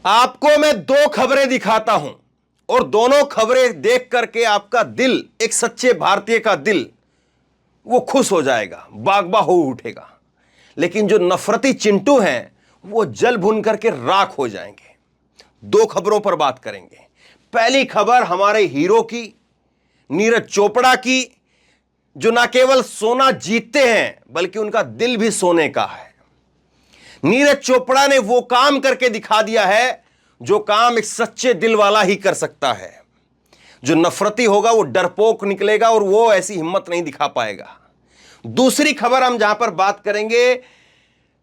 आपको मैं दो खबरें दिखाता हूं और दोनों खबरें देख करके आपका दिल, एक सच्चे भारतीय का दिल, वो खुश हो जाएगा, बागबा हो उठेगा। लेकिन जो नफरती चिंटू हैं वो जल भुन करके राख हो जाएंगे। दो खबरों पर बात करेंगे। पहली खबर हमारे हीरो की, नीरज चोपड़ा की, जो ना केवल सोना जीतते हैं बल्कि उनका दिल भी सोने का है। नीरज चोपड़ा ने वो काम करके दिखा दिया है जो काम एक सच्चे दिल वाला ही कर सकता है। जो नफरती होगा वो डरपोक निकलेगा और वो ऐसी हिम्मत नहीं दिखा पाएगा। दूसरी खबर हम जहां पर बात करेंगे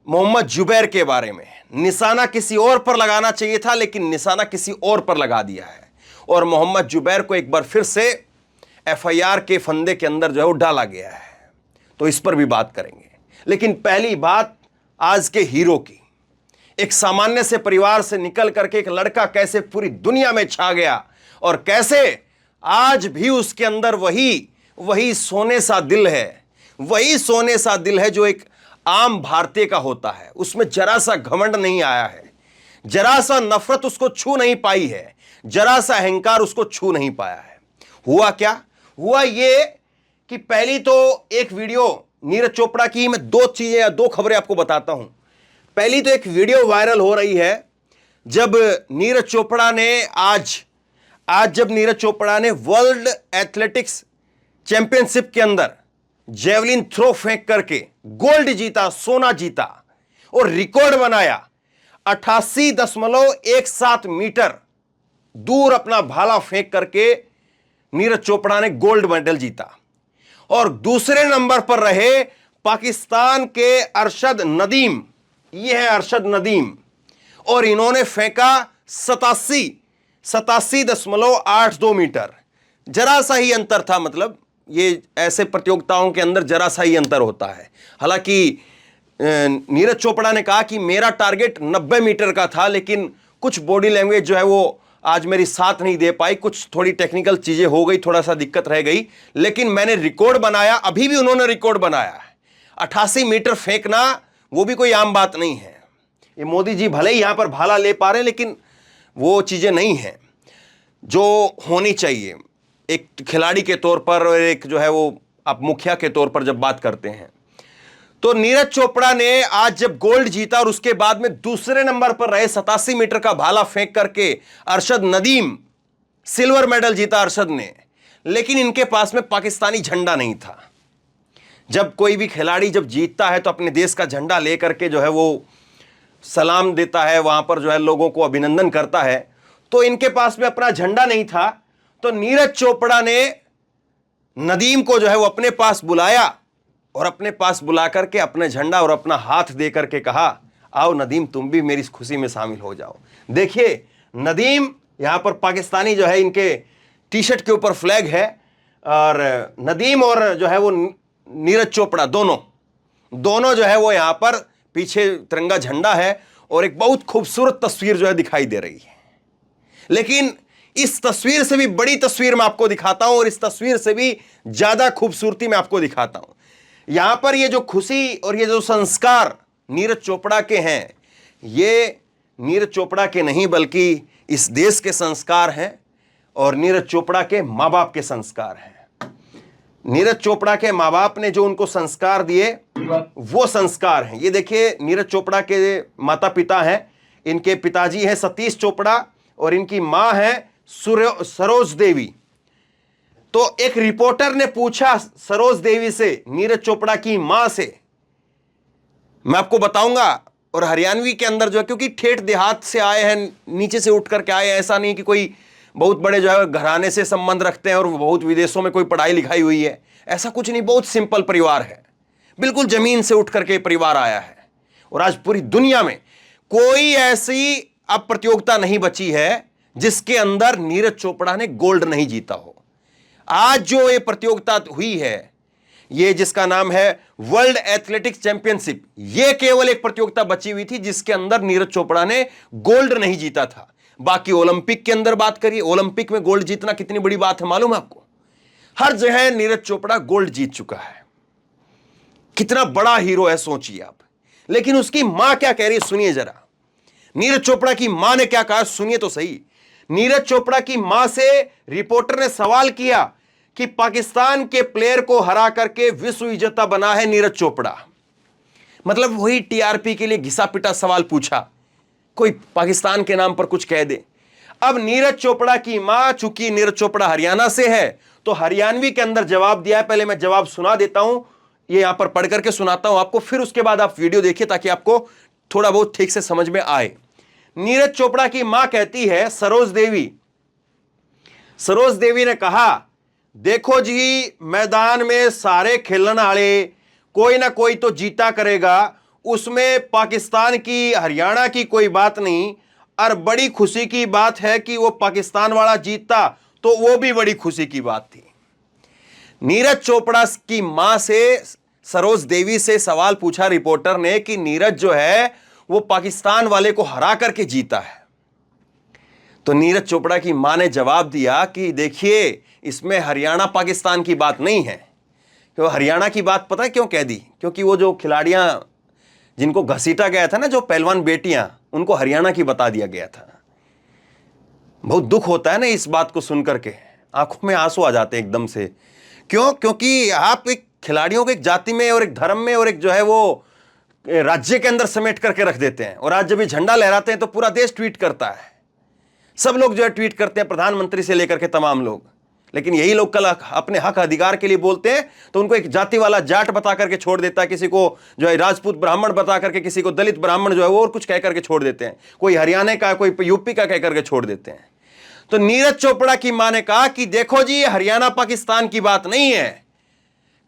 मोहम्मद जुबैर के बारे में। निशाना किसी और पर लगाना चाहिए था लेकिन निशाना किसी और पर लगा दिया है और मोहम्मद जुबैर को एक बार फिर से एफआईआर के फंदे के अंदर जो है वो डाला गया है। तो इस पर भी बात करेंगे। लेकिन पहली बात आज के हीरो की। एक सामान्य से परिवार से निकल करके एक लड़का कैसे पूरी दुनिया में छा गया और कैसे आज भी उसके अंदर वही सोने सा दिल है, वही सोने सा दिल है जो एक आम भारतीय का होता है। उसमें जरा सा घमंड नहीं आया है, जरा सा नफरत उसको छू नहीं पाई है, जरा सा अहंकार उसको छू नहीं पाया है। हुआ क्या? हुआ ये कि पहली तो एक वीडियो नीरज चोपड़ा की, मैं दो चीजें या दो खबरें आपको बताता हूं। पहली तो एक वीडियो वायरल हो रही है जब नीरज चोपड़ा ने जब नीरज चोपड़ा ने वर्ल्ड एथलेटिक्स चैंपियनशिप के अंदर जेवलिन थ्रो फेंक करके गोल्ड जीता, सोना जीता और रिकॉर्ड बनाया। 88.17 मीटर दूर अपना भाला फेंक करके नीरज चोपड़ा ने गोल्ड मेडल जीता। और दूसरे नंबर पर रहे पाकिस्तान के अरशद नदीम। यह है अरशद नदीम और इन्होंने फेंका 87.82 मीटर। जरा सा ही अंतर था, मतलब ये ऐसे प्रतियोगिताओं के अंदर जरा सा ही अंतर होता है। हालांकि नीरज चोपड़ा ने कहा कि मेरा टारगेट 90 मीटर का था लेकिन कुछ बॉडी लैंग्वेज जो है वो आज मेरी साथ नहीं दे पाई, कुछ थोड़ी टेक्निकल चीजें हो गई, थोड़ा सा दिक्कत रह गई, लेकिन मैंने रिकॉर्ड बनाया। अभी भी उन्होंने रिकॉर्ड बनाया है। 88 मीटर फेंकना वो भी कोई आम बात नहीं है। ये मोदी जी भले ही यहां पर भाला ले पा रहे हैं लेकिन वो चीजें नहीं हैं जो होनी चाहिए एक खिलाड़ी के तौर पर और एक जो है वो आप मुखिया के तौर पर जब बात करते हैं। तो नीरज चोपड़ा ने आज जब गोल्ड जीता और उसके बाद में दूसरे नंबर पर रहे 87 मीटर का भाला फेंक करके अरशद नदीम, सिल्वर मेडल जीता अरशद ने। लेकिन इनके पास में पाकिस्तानी झंडा नहीं था। जब कोई भी खिलाड़ी जब जीतता है तो अपने देश का झंडा लेकर के जो है वो सलाम देता है, वहां पर जो है लोगों को अभिनंदन करता है। तो इनके पास में अपना झंडा नहीं था। तो नीरज चोपड़ा ने नदीम को जो है वो अपने पास बुलाया और अपने पास बुला करके अपने झंडा और अपना हाथ दे करके कहा, आओ नदीम तुम भी मेरी इस खुशी में शामिल हो जाओ। देखिए नदीम यहां पर पाकिस्तानी जो है इनके टी शर्ट के ऊपर फ्लैग है और नदीम और जो है वो नीरज चोपड़ा दोनों जो है वो यहां पर पीछे तिरंगा झंडा है और एक बहुत खूबसूरत तस्वीर जो है दिखाई दे रही है। लेकिन इस तस्वीर से भी बड़ी तस्वीर मैं आपको दिखाता हूं और इस तस्वीर से भी ज्यादा खूबसूरती मैं आपको दिखाता हूं। यहां पर ये जो खुशी और ये जो संस्कार नीरज चोपड़ा के हैं, ये नीरज चोपड़ा के नहीं बल्कि इस देश के संस्कार हैं और नीरज चोपड़ा के माँ बाप के संस्कार हैं। नीरज चोपड़ा के माँ बाप ने जो उनको संस्कार दिए वो संस्कार हैं। ये देखिए नीरज चोपड़ा के माता पिता हैं। इनके पिताजी हैं सतीश चोपड़ा और इनकी माँ है सरोज देवी। तो एक रिपोर्टर ने पूछा सरोज देवी से, नीरज चोपड़ा की मां से, मैं आपको बताऊंगा। और हरियाणवी के अंदर जो है, क्योंकि ठेठ देहात से आए हैं, नीचे से उठ करके आए हैं, ऐसा नहीं कि कोई बहुत बड़े जो है घराने से संबंध रखते हैं और बहुत विदेशों में कोई पढ़ाई लिखाई हुई है, ऐसा कुछ नहीं। बहुत सिंपल परिवार है, बिल्कुल जमीन से उठ करके परिवार आया है। और आज पूरी दुनिया में कोई ऐसी अब प्रतियोगिता नहीं बची है जिसके अंदर नीरज चोपड़ा ने गोल्ड नहीं जीता हो। आज जो ये प्रतियोगिता हुई है, ये जिसका नाम है वर्ल्ड एथलेटिक्स चैंपियनशिप, ये केवल एक प्रतियोगिता बची हुई थी जिसके अंदर नीरज चोपड़ा ने गोल्ड नहीं जीता था। बाकी ओलंपिक के अंदर बात करिए, ओलंपिक में गोल्ड जीतना कितनी बड़ी बात है मालूम है आपको? हर जगह नीरज चोपड़ा गोल्ड जीत चुका है। कितना बड़ा हीरो है सोचिए आप। लेकिन उसकी मां क्या कह रही है सुनिए जरा। नीरज चोपड़ा की मां ने क्या कहा, सुनिए तो सही। नीरज चोपड़ा की मां से रिपोर्टर ने सवाल किया कि पाकिस्तान के प्लेयर को हरा करके विश्व विजेता बना है नीरज चोपड़ा। मतलब वही टीआरपी के लिए घिसा पिटा सवाल पूछा, कोई पाकिस्तान के नाम पर कुछ कह दे। अब नीरज चोपड़ा की मां, चूंकि नीरज चोपड़ा हरियाणा से है, तो हरियाणवी के अंदर जवाब दिया है। पहले मैं जवाब सुना देता हूं, ये यहां पर पढ़ करके सुनाता हूं आपको, फिर उसके बाद आप वीडियो देखिए ताकि आपको थोड़ा बहुत ठीक से समझ में आए। नीरज चोपड़ा की मां कहती है, सरोज देवी ने कहा, देखो जी मैदान में सारे खेलने वाले कोई ना कोई तो जीता करेगा, उसमें पाकिस्तान की हरियाणा की कोई बात नहीं। और बड़ी खुशी की बात है कि वो पाकिस्तान वाला जीतता तो वो भी बड़ी खुशी की बात थी। नीरज चोपड़ा की मां से सरोज देवी से सवाल पूछा रिपोर्टर ने कि नीरज जो है वो पाकिस्तान वाले को हरा करके जीता है। तो नीरज चोपड़ा की मां ने जवाब दिया कि देखिए, इसमें हरियाणा पाकिस्तान की बात नहीं है। तो हरियाणा की बात पता है क्यों कह दी? क्योंकि वो जो खिलाड़ियां जिनको घसीटा गया था ना, जो पहलवान बेटियां, उनको हरियाणा की बता दिया गया था। बहुत दुख होता है ना इस बात को सुनकर के, आंखों में आंसू आ जाते हैं एकदम से। क्यों? क्योंकि आप एक खिलाड़ियों को एक जाति में और एक धर्म में और एक जो है वो राज्य के अंदर समेट करके रख देते हैं, और आज जब ये झंडा लहराते हैं तो पूरा देश ट्वीट करता है, सब लोग जो है ट्वीट करते हैं, प्रधानमंत्री से लेकर के तमाम लोग। लेकिन यही लोग कल अपने हक अधिकार के लिए बोलते हैं तो उनको एक जाति वाला जाट बता करके छोड़ देता है, किसी को जो है राजपूत ब्राह्मण बता करके, किसी को दलित ब्राह्मण जो है वो और कुछ कह करके छोड़ देते हैं, कोई हरियाणा का, कोई यूपी का कह करके छोड़ देते हैं। तो नीरज चोपड़ा की मां ने कहा कि देखो जी, हरियाणा पाकिस्तान की बात नहीं है।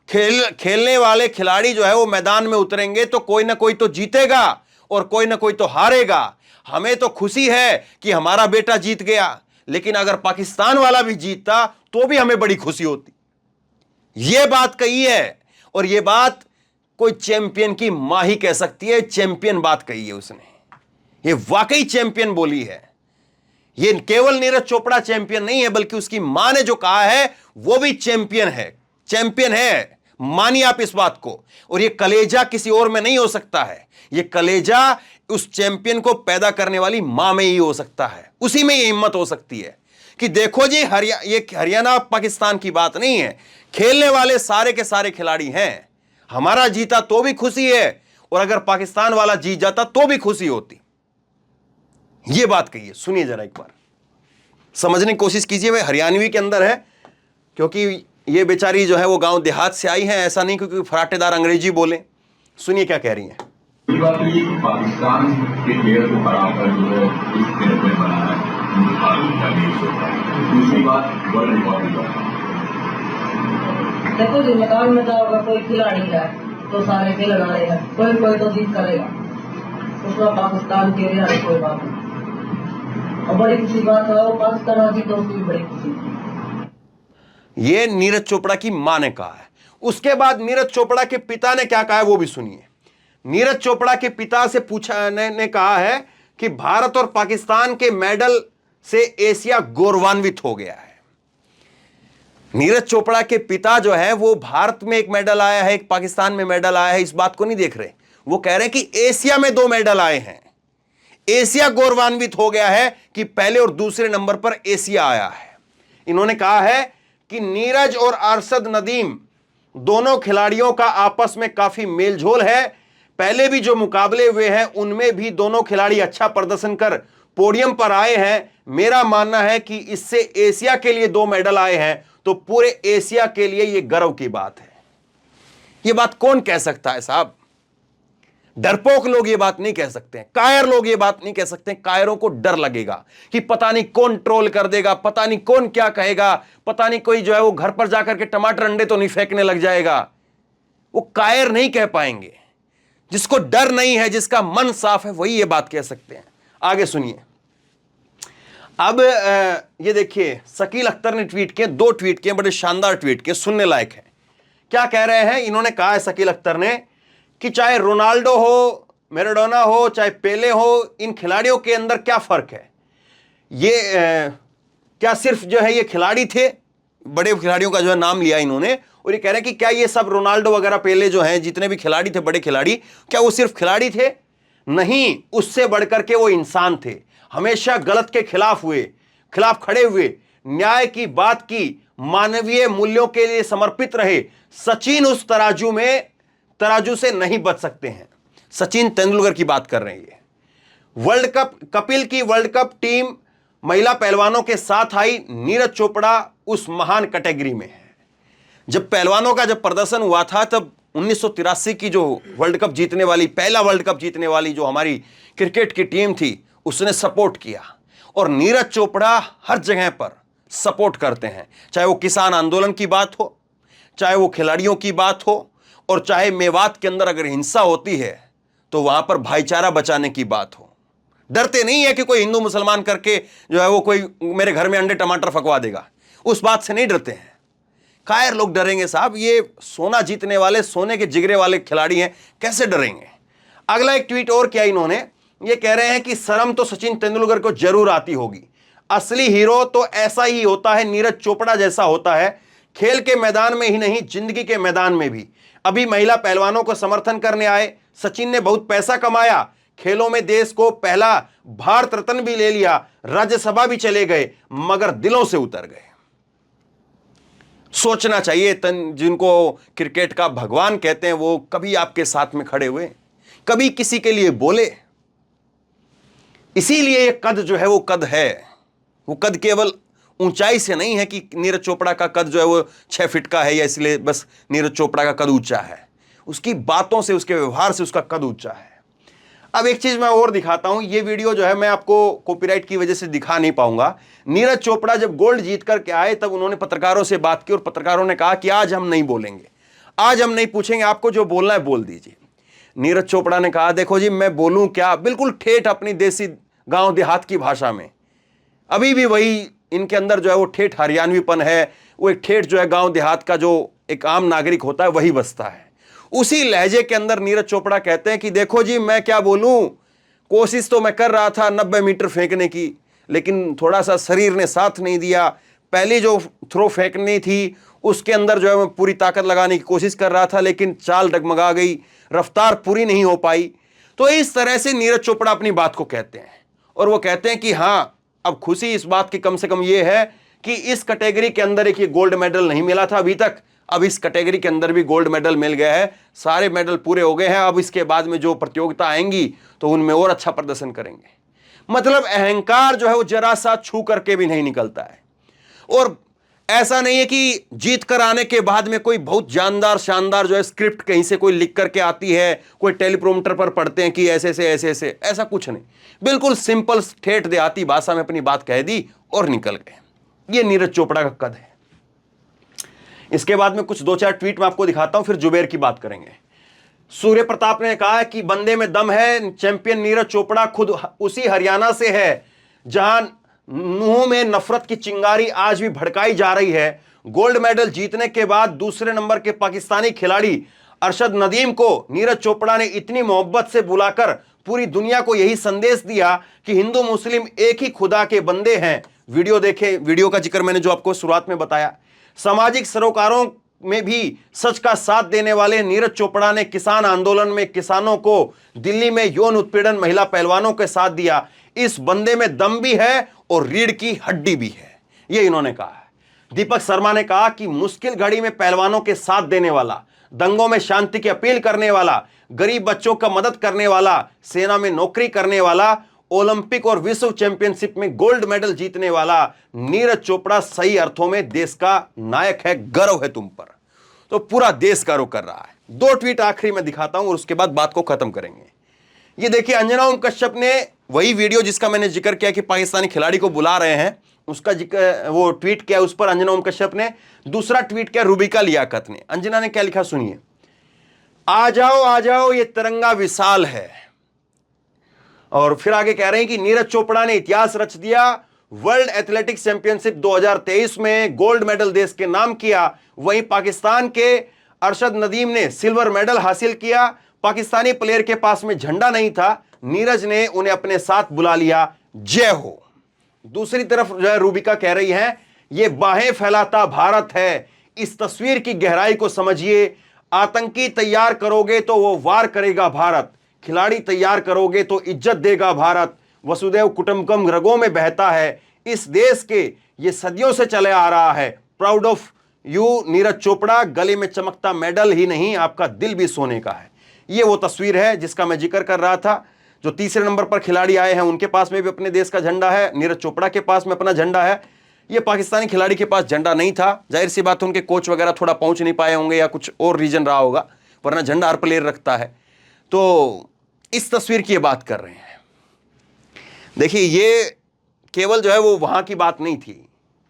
खेलने वाले खिलाड़ी जो है वो मैदान में उतरेंगे तो कोई ना कोई तो जीतेगा और कोई ना कोई तो हारेगा। हमें तो खुशी है कि हमारा बेटा जीत गया, लेकिन अगर पाकिस्तान वाला भी जीतता तो भी हमें बड़ी खुशी होती। यह बात कही है, और यह बात कोई चैंपियन की मां ही कह सकती है। चैंपियन बात कही है उसने, यह वाकई चैंपियन बोली है। यह केवल नीरज चोपड़ा चैंपियन नहीं है, बल्कि उसकी मां ने जो कहा है वो भी चैंपियन है। चैंपियन है, मानिए आप इस बात को। और यह कलेजा किसी और में नहीं हो सकता है, यह कलेजा उस चैंपियन को पैदा करने वाली मां में ही हो सकता है। उसी में यह हिम्मत हो सकती है कि देखो जी, ये हरियाणा पाकिस्तान की बात नहीं है, खेलने वाले सारे के सारे खिलाड़ी हैं। हमारा जीता तो भी खुशी है, और अगर पाकिस्तान वाला जीत जाता तो भी खुशी होती। यह बात कही है, सुनिए जरा एक बार, समझने की कोशिश कीजिए। वे हरियाणवी के अंदर है, क्योंकि ये बेचारी जो है वो गांव देहात से आई है, ऐसा नहीं क्योंकि फराटेदार अंग्रेजी बोले। सुनिए क्या कह रही हैं। पाकिस्तान के प्लेयर को हराकर जो है इस प्लेयर को बनाया है, दूसरी बात वर्ल्ड रिकॉर्ड देखो जी, मैदान में जाओगे कोई खिलाड़ी है तो सारे खेलने वाले हैं, कोई कोई तो जीत करेगा, उसमें पाकिस्तान के लिए कोई बात नहीं। और बड़ी खुशी बात है, वो पाकिस्तान जीत तो उसकी बड़ी खुशी। ये नीरज चोपड़ा की मां ने कहा है। उसके बाद नीरज चोपड़ा के पिता ने क्या कहा है वो भी सुनिए। नीरज चोपड़ा के पिता से पूछा ने कहा है कि भारत और पाकिस्तान के मेडल से एशिया गौरवान्वित हो गया है। नीरज चोपड़ा के पिता जो है वो भारत में एक मेडल आया है, एक पाकिस्तान में मेडल आया है, इस बात को नहीं देख रहे। वो कह रहे हैं कि एशिया में 2 मेडल आए हैं। एशिया गौरवान्वित हो गया है कि पहले और दूसरे नंबर पर एशिया आया है। इन्होंने कहा है कि नीरज और अरशद नदीम दोनों खिलाड़ियों का आपस में काफी मेलझोल है। पहले भी जो मुकाबले हुए हैं उनमें भी दोनों खिलाड़ी अच्छा प्रदर्शन कर पोडियम पर आए हैं। मेरा मानना है कि इससे एशिया के लिए 2 मेडल आए हैं तो पूरे एशिया के लिए यह गर्व की बात है। यह बात कौन कह सकता है साहब? डरपोक लोग ये बात नहीं कह सकते हैं, कायर लोग ये बात नहीं कह सकते हैं। कायरों को डर लगेगा कि पता नहीं कौन ट्रोल कर देगा, पता नहीं कौन क्या कहेगा, पता नहीं कोई जो है वो घर पर जाकर के टमाटर अंडे तो नहीं फेंकने लग जाएगा। वो कायर नहीं कह पाएंगे। जिसको डर नहीं है, जिसका मन साफ है, वही ये बात कह सकते हैं। आगे सुनिए। अब ये देखिए, शकील अख्तर ने ट्वीट किए, 2 ट्वीट किए, बड़े शानदार ट्वीट किए, सुनने लायक है। क्या कह रहे हैं? इन्होंने कहा है शकील अख्तर ने कि चाहे रोनाल्डो हो, मैराडोना हो, चाहे पेले हो, इन खिलाड़ियों के अंदर क्या फर्क है? ये क्या सिर्फ जो है ये खिलाड़ी थे? बड़े खिलाड़ियों का जो है नाम लिया इन्होंने, और ये कह रहे हैं कि क्या ये सब रोनाल्डो वगैरह पेले जो हैं, जितने भी खिलाड़ी थे, बड़े खिलाड़ी, क्या वो सिर्फ खिलाड़ी थे? नहीं, उससे बढ़कर के वो इंसान थे। हमेशा गलत के खिलाफ खड़े हुए, न्याय की बात की, मानवीय मूल्यों के लिए समर्पित रहे। सचिन उस तराजू से नहीं बच सकते हैं। सचिन तेंदुलकर की बात कर रहे हैं। वर्ल्ड कप, कपिल की वर्ल्ड कप टीम महिला पहलवानों के साथ आई। नीरज चोपड़ा उस महान कैटेगरी में है। जब पहलवानों का जब प्रदर्शन हुआ था, तब 1983 की जो वर्ल्ड कप जीतने वाली, पहला वर्ल्ड कप जीतने वाली जो हमारी क्रिकेट की टीम थी, उसने सपोर्ट किया। और नीरज चोपड़ा हर जगह पर सपोर्ट करते हैं, चाहे वो किसान आंदोलन की बात हो, चाहे वो खिलाड़ियों की बात हो, और चाहे मेवात के अंदर अगर हिंसा होती है तो वहां पर भाईचारा बचाने की बात हो। डरते नहीं है कि कोई हिंदू मुसलमान करके जो है वो कोई मेरे घर में अंडे टमाटर फकवा देगा, उस बात से नहीं डरते हैं। कायर लोग डरेंगे साहब, ये सोना जीतने वाले, सोने के जिगरे वाले खिलाड़ी हैं, कैसे डरेंगे। अगला एक ट्वीट और किया इन्होंने, ये कह रहे हैं कि शर्म तो सचिन तेंदुलकर को जरूर आती होगी, असली हीरो तो ऐसा ही होता है, नीरज चोपड़ा जैसा होता है, खेल के मैदान में ही नहीं, जिंदगी के मैदान में भी। अभी महिला पहलवानों को समर्थन करने आए, सचिन ने बहुत पैसा कमाया, खेलों में देश को पहला भारत रत्न भी ले लिया, राज्यसभा भी चले गए, मगर दिलों से उतर गए। सोचना चाहिए, जिनको क्रिकेट का भगवान कहते हैं, वो कभी आपके साथ में खड़े हुए, कभी किसी के लिए बोले। इसीलिए ये कद जो है वो कद है। वो कद केवल ऊंचाई से नहीं है कि नीरज चोपड़ा का कद जो है वो 6 फीट का है, या इसलिए बस नीरज चोपड़ा का कद ऊंचा है। उसकी बातों से, उसके व्यवहार से उसका कद ऊंचा है। अब एक चीज मैं और दिखाता हूं। ये वीडियो जो है मैं आपको कॉपीराइट की वजह से दिखा नहीं पाऊंगा। नीरज चोपड़ा जब गोल्ड जीत करके आए, तब उन्होंने पत्रकारों से बात की और पत्रकारों ने कहा कि आज हम नहीं बोलेंगे, आज हम नहीं पूछेंगे, आपको जो बोलना है बोल दीजिए। नीरज चोपड़ा ने कहा, देखो जी मैं बोलूं क्या, बिल्कुल ठेठ अपनी देसी गांव देहात की भाषा में। अभी भी वही इनके अंदर जो है वो ठेठ हरियाणवीपन है, वो एक ठेठ जो है गांव देहात का जो एक आम नागरिक होता है वही बसता है। उसी लहजे के अंदर नीरज चोपड़ा कहते हैं कि देखो जी मैं क्या बोलूं, कोशिश तो मैं कर रहा था 90 मीटर फेंकने की, लेकिन थोड़ा सा शरीर ने साथ नहीं दिया। पहली जो थ्रो फेंकनी थी उसके अंदर जो है मैं पूरी ताकत लगाने की कोशिश कर रहा था, लेकिन चाल डगमगा गई, रफ्तार पूरी नहीं हो पाई। तो इस तरह से नीरज चोपड़ा अपनी बात को कहते हैं, और वो कहते हैं कि हाँ, अब खुशी इस बात की कम से कम ये है कि इस कैटेगरी के अंदर एक ये गोल्ड मेडल नहीं मिला था अभी तक, अब इस कैटेगरी के अंदर भी गोल्ड मेडल मिल गया है, सारे मेडल पूरे हो गए हैं। अब इसके बाद में जो प्रतियोगिता आएंगी तो उनमें और अच्छा प्रदर्शन करेंगे। मतलब अहंकार जो है वो जरा सा छू करके भी नहीं निकलता है। और ऐसा नहीं है कि जीत कर आने के बाद में कोई बहुत जानदार शानदार जो है स्क्रिप्ट कहीं से कोई लिख करके आती है, कोई टेलीप्रोम्प्टर पर पढ़ते हैं कि ऐसे से ऐसे ऐसे, ऐसा कुछ नहीं। बिल्कुल सिंपल ठेठ देहाती भाषा में अपनी बात कह दी और निकल गए। ये नीरज चोपड़ा का कद है। इसके बाद में कुछ 2-4 ट्वीट मैं आपको दिखाता हूं, फिर जुबेर की बात करेंगे। सूर्य प्रताप ने कहा कि बंदे में दम है, चैंपियन नीरज चोपड़ा खुद उसी हरियाणा से है जहां मुंह में नफरत की चिंगारी आज भी भड़काई जा रही है। गोल्ड मेडल जीतने के बाद दूसरे नंबर के पाकिस्तानी खिलाड़ी अरशद नदीम को नीरज चोपड़ा ने इतनी मोहब्बत से बुलाकर पूरी दुनिया को यही संदेश दिया कि हिंदू मुस्लिम एक ही खुदा के बंदे हैं। वीडियो देखें, वीडियो का जिक्र मैंने जो आपको शुरुआत में बताया। सामाजिक सरोकारों में भी सच का साथ देने वाले नीरज चोपड़ा ने किसान आंदोलन में किसानों को, दिल्ली में यौन उत्पीड़न महिला पहलवानों के साथ दिया। इस बंदे में दम भी है और रीढ़ की हड्डी भी है, ये इन्होंने कहा है। दीपक शर्मा ने कहा कि मुश्किल घड़ी में पहलवानों के साथ देने वाला, दंगों में शांति की अपील करने वाला, गरीब बच्चों का मदद करने वाला, सेना में नौकरी करने वाला, ओलंपिक और विश्व चैंपियनशिप में गोल्ड मेडल जीतने वाला नीरज चोपड़ा सही अर्थों में देश का नायक है। गर्व है तुम पर। तो पूरा देश गर्व कर रहा है। 2 ट्वीट आखिरी में दिखाता हूं और उसके बाद बात को खत्म करेंगे। ये देखिए, अंजना ओम कश्यप ने वही वीडियो जिसका मैंने जिक्र किया कि पाकिस्तानी खिलाड़ी को बुला रहे हैं, उसका जिक्र वो ट्वीट किया, उस पर अंजना ओम कश्यप ने दूसरा ट्वीट किया रूबिका लियाकत ने। अंजना ने क्या लिखा सुनिए। आ जाओ ये तिरंगा विशाल है। और फिर आगे कह रहे हैं कि नीरज चोपड़ा ने इतिहास रच दिया, वर्ल्ड एथलेटिक्स चैंपियनशिप 2023 में गोल्ड मेडल देश के नाम किया। वहीं पाकिस्तान के अरशद नदीम ने सिल्वर मेडल हासिल किया। पाकिस्तानी प्लेयर के पास में झंडा नहीं था, नीरज ने उन्हें अपने साथ बुला लिया। जय हो। दूसरी तरफ जो है रूबिका कह रही है, यह बाहें फैलाता भारत है। इस तस्वीर की गहराई को समझिए। आतंकी तैयार करोगे तो वो वार करेगा भारत। खिलाड़ी तैयार करोगे तो इज्जत देगा भारत, वसुदैव कुटुंबकम रगों में बहता है इस देश के, ये सदियों से चले आ रहा है। Proud of you Neeraj Chopra, गले में चमकता मेडल ही नहीं आपका दिल भी सोने का है। ये वो तस्वीर है जिसका मैं जिक्र कर रहा था। जो तीसरे नंबर पर खिलाड़ी आए हैं उनके पास में भी अपने देश का झंडा है, नीरज चोपड़ा के पास में अपना झंडा है। ये पाकिस्तानी खिलाड़ी के पास झंडा नहीं था, जाहिर सी बात है उनके कोच वगैरह थोड़ा पहुंच नहीं पाए होंगे या कुछ और रीजन रहा होगा, वरना झंडा हर प्लेयर रखता है। तो इस तस्वीर की बात कर रहे हैं। देखिए ये केवल जो है वो वहां की बात नहीं थी,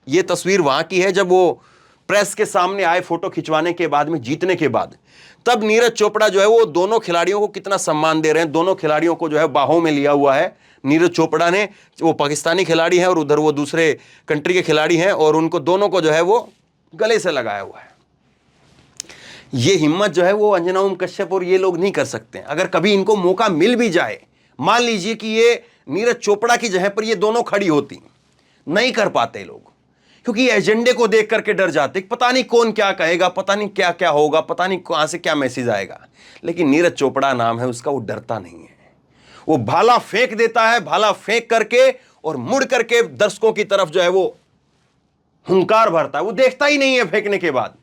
ये तस्वीर वहां की है जब वो प्रेस के सामने आए फोटो खिंचवाने के बाद में, जीतने के बाद। तब नीरज चोपड़ा जो है वो दोनों खिलाड़ियों को कितना सम्मान दे रहे हैं, दोनों खिलाड़ियों को जो है बाहों में लिया हुआ है नीरज चोपड़ा ने। वो पाकिस्तानी खिलाड़ी हैं और उधर वो दूसरे कंट्री के खिलाड़ी हैं, और उनको दोनों को जो है वो गले से लगाया हुआ है। ये हिम्मत जो है वो अंजना ओम कश्यप और ये लोग नहीं कर सकते। अगर कभी इनको मौका मिल भी जाए, मान लीजिए कि ये नीरज चोपड़ा की जगह पर ये दोनों खड़ी होती, नहीं कर पाते लोग, क्योंकि एजेंडे को देख करके डर जाते, पता नहीं कौन क्या कहेगा, पता नहीं क्या क्या होगा, पता नहीं कहां से क्या मैसेज आएगा। लेकिन नीरज चोपड़ा नाम है उसका, वो डरता नहीं है, वो भाला फेंक देता है, भाला फेंक करके और मुड़ करके दर्शकों की तरफ जो है वो हुंकार भरता है, वो देखता ही नहीं है फेंकने के बाद।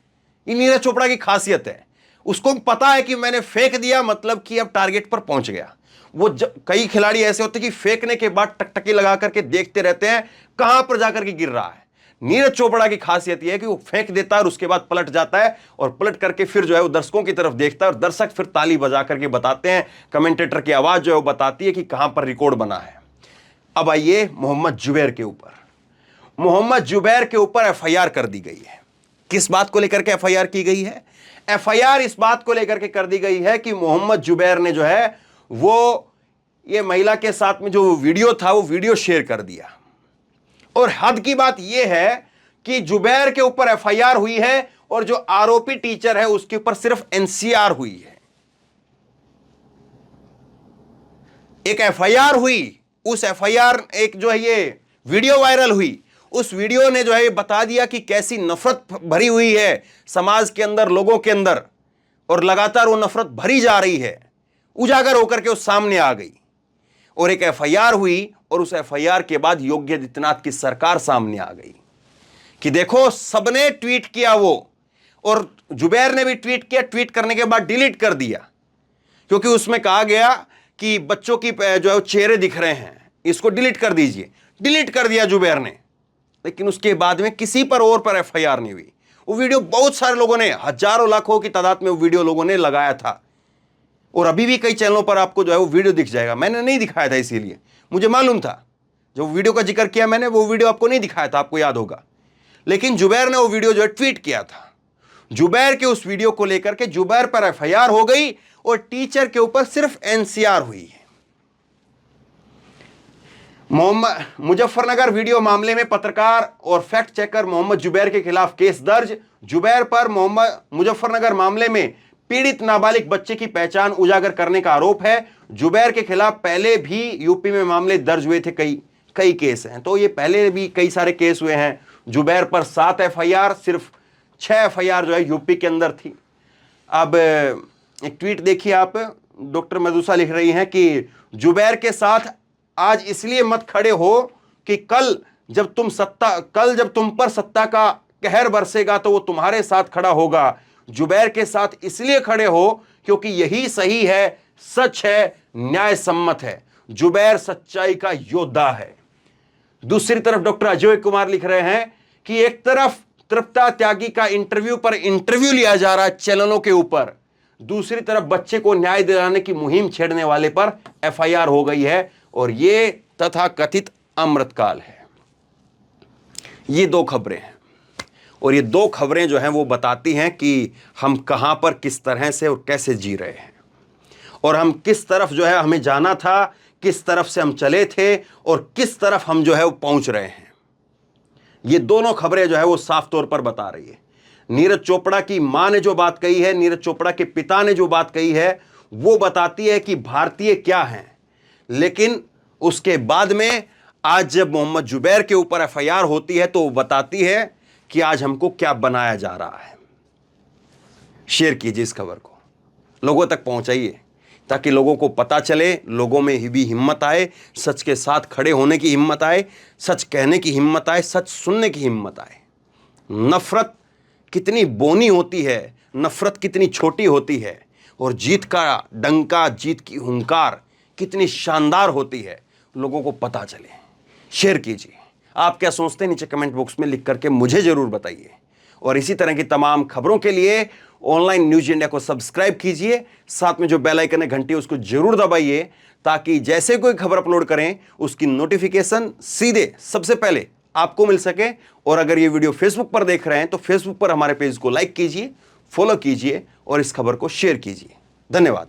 ये नीरज चोपड़ा की खासियत है, उसको पता है कि मैंने फेंक दिया मतलब कि अब टारगेट पर पहुंच गया। वो कई खिलाड़ी ऐसे होते हैं कि फेंकने के बाद टकटकी लगा करके देखते रहते हैं कहां पर जाकर के गिर रहा है। नीरज चोपड़ा की खासियत यह है कि वो फेंक देता है और उसके बाद पलट जाता है, और पलट करके फिर जो है वो दर्शकों की तरफ देखता है, और दर्शक फिर ताली बजा करके बताते हैं, कमेंटेटर की आवाज जो है वो बताती है कि कहां पर रिकॉर्ड बना है। अब आइए मोहम्मद जुबैर के ऊपर। मोहम्मद जुबैर के ऊपर एफआईआर कर दी गई है। किस बात को लेकर के एफआईआर की गई है? एफआईआर इस बात को लेकर के कर दी गई है कि मोहम्मद जुबैर ने जो है वो ये महिला के साथ में जो वीडियो था वो वीडियो शेयर कर दिया। और हद की बात यह है कि जुबैर के ऊपर एफआईआर हुई है और जो आरोपी टीचर है उसके ऊपर सिर्फ एनसीआर हुई है। एक एफआईआर हुई, उस एफआईआर एक जो है ये वीडियो वायरल हुई, उस वीडियो ने जो है ये बता दिया कि कैसी नफरत भरी हुई है समाज के अंदर, लोगों के अंदर, और लगातार वो नफरत भरी जा रही है, उजागर होकर के उस सामने आ गई। और एक एफआईआर हुई और उस एफआईआर के बाद योगी आदित्यनाथ की सरकार सामने आ गई कि देखो सबने ट्वीट किया वो, और जुबैर ने भी ट्वीट किया, ट्वीट करने के बाद डिलीट कर दिया, क्योंकि उसमें कहा गया कि बच्चों की जो है चेहरे दिख रहे हैं, इसको डिलीट कर दीजिए। डिलीट कर दिया जुबैर ने, लेकिन उसके बाद में किसी पर और पर एफआईआर नहीं हुई। वो वीडियो बहुत सारे लोगों ने, हजारों लाखों की तादाद में वो वीडियो लोगों ने लगाया था, और अभी भी कई चैनलों पर आपको जो है वो वीडियो दिख जाएगा। मैंने नहीं दिखाया था, इसीलिए मुझे मालूम था, जो वीडियो का जिक्र किया मैंने वो वीडियो आपको नहीं दिखाया था, आपको याद होगा। लेकिन जुबैर ने वो वीडियो जो है ट्वीट किया था। जुबैर के उस वीडियो को लेकर के जुबैर पर एफआईआर हो गई और टीचर के ऊपर सिर्फ एनसीआर हुई है। मोहम्मद मुजफ्फरनगर वीडियो मामले में पत्रकार और फैक्ट चेकर मोहम्मद जुबैर के खिलाफ केस दर्ज। जुबैर पर मुजफ्फरनगर मामले में पीड़ित नाबालिग बच्चे की पहचान उजागर करने का आरोप है। जुबैर के खिलाफ पहले भी यूपी में मामले दर्ज हुए थे, कई केस हैं, तो ये पहले भी कई सारे केस हुए हैं। जुबैर पर 7 एफआईआर, सिर्फ 6 एफआईआर जो है यूपी के अंदर थी। अब एक ट्वीट देखिए आप, डॉक्टर मधुसा लिख रही हैं कि जुबैर के साथ आज इसलिए मत खड़े हो कि कल जब तुम पर सत्ता का कहर बरसेगा तो वो तुम्हारे साथ खड़ा होगा। जुबैर के साथ इसलिए खड़े हो क्योंकि यही सही है, सच है, न्याय सम्मत है। जुबैर सच्चाई का योद्धा है। दूसरी तरफ डॉक्टर अजय कुमार लिख रहे हैं कि एक तरफ तृप्ता त्यागी का इंटरव्यू लिया जा रहा है चैनलों के ऊपर, दूसरी तरफ बच्चे को न्याय दिलाने की मुहिम छेड़ने वाले पर एफआईआर हो गई है, और ये तथाकथित अमृतकाल है। ये 2 खबरें हैं, और ये 2 खबरें जो हैं वो बताती हैं कि हम कहां पर किस तरह से और कैसे जी रहे हैं, और हम किस तरफ जो है हमें जाना था, किस तरफ से हम चले थे, और किस तरफ हम जो है वो पहुंच रहे हैं। ये दोनों खबरें जो है वो साफ तौर पर बता रही है। नीरज चोपड़ा की मां ने जो बात कही है, नीरज चोपड़ा के पिता ने जो बात कही है, वो बताती है कि भारतीय क्या हैं। लेकिन उसके बाद में आज जब मोहम्मद जुबैर के ऊपर एफआईआर होती है तो वो बताती है कि आज हमको क्या बनाया जा रहा है। शेयर कीजिए इस खबर को, लोगों तक पहुंचाइए। ताकि लोगों को पता चले, लोगों में भी हिम्मत आए, सच के साथ खड़े होने की हिम्मत आए, सच कहने की हिम्मत आए, सच सुनने की हिम्मत आए। नफरत कितनी बोनी होती है, नफरत कितनी छोटी होती है, और जीत का डंका, जीत की हुंकार कितनी शानदार होती है, लोगों को पता चले। शेयर कीजिए। आप क्या सोचते हैं नीचे कमेंट बॉक्स में लिख करके मुझे जरूर बताइए। और इसी तरह की तमाम खबरों के लिए ऑनलाइन न्यूज इंडिया को सब्सक्राइब कीजिए, साथ में जो बेल आइकन है घंटी उसको जरूर दबाइए, ताकि जैसे कोई खबर अपलोड करें उसकी नोटिफिकेशन सीधे सबसे पहले आपको मिल सके। और अगर ये वीडियो फेसबुक पर देख रहे हैं तो फेसबुक पर हमारे पेज को लाइक कीजिए, फॉलो कीजिए और इस खबर को शेयर कीजिए। धन्यवाद।